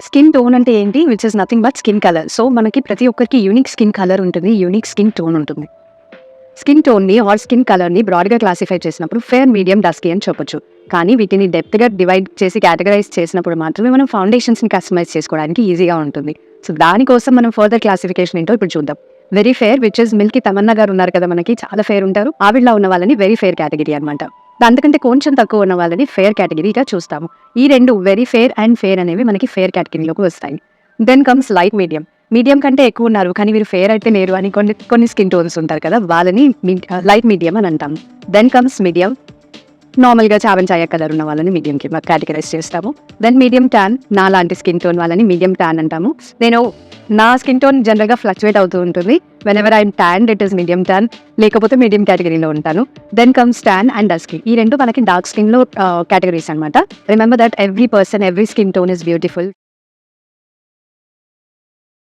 Skin tone అంటే ఏంటి? Which is nothing but skin colour. So, మనకి ప్రతి ఒక్కరికి యూనిక్ స్కిన్ కలర్ ఉంటుంది. యూనిక్ స్కిన్ టోన్ ఉంటుంది. స్కిన్ టోన్‌ని ఆర్ స్కిన్ కలర్‌ని బ్రాడ్‌గా క్లాసిఫై చేసినప్పుడు ఫెయిర్, మీడియం, డస్కీ అని చెప్పొచ్చు. కానీ వీటిని డెప్త్‌గా డివైడ్ చేసి కేటగరైజ్ చేసినప్పుడు మాత్రమే మనం ఫౌండేషన్స్‌ని కస్టమైజ్ చేసుకోవడానికి ఈజీగా ఉంటుంది. సో, దానికోసం మనం ఫర్దర్ క్లాసిఫికేషన్ ఏంటో ఇప్పుడు చూద్దాం. Very fair which is Milky Tamannaah గారు ఉన్నారు కదా మనకి, చాలా ఫెయిర్ ఉంటారు. ఆవిడలా ఉన్న వాళ్ళని వెరీ ఫెయిర్ కేటగిరీ అనమాట. అంతకంటే కొంచెం తక్కువ ఉన్న వాళ్ళని ఫెయిర్ కేటగిరీగా చూస్తాము. ఈ 2 వెరీ ఫెయిర్ అండ్ ఫెయిర్ అనేవి మనకి ఫెయిర్ కేటగిరీలోకి వస్తాయి. Then comes light medium. Medium కంటే ఎక్కువ ఉన్నారు కానీ వీరు ఫెయిర్ అయితే లేరు అని కొన్ని స్కిన్ టోన్స్ ఉంటారు కదా, వాళ్ళని లైట్ మీడియం అని అంటాము. Then comes medium. నార్మల్గా చాయ కలర్ ఉన్న వాళ్ళని మీడియంకి కేటగరైజ్ చేస్తాము. దెన్ మీడియం ట్యాన్, నా లాంటి స్కిన్ టోన్ వాళ్ళని మీడియం ట్యాన్ అంటాము. నా స్కిన్ టోన్ జనరల్గా ఫ్లక్చువేట్ అవుతూ ఉంటుంది. Whenever I'm tan it is medium tan, లేకపోతే మీడియం కేటగిరీలో ఉంటాను. Then comes tan and dusky. ఈ 2 మనకి డార్క్ స్కిన్లో కేటగిరీస్ అనమాట. Remember that every person, every skin tone is beautiful.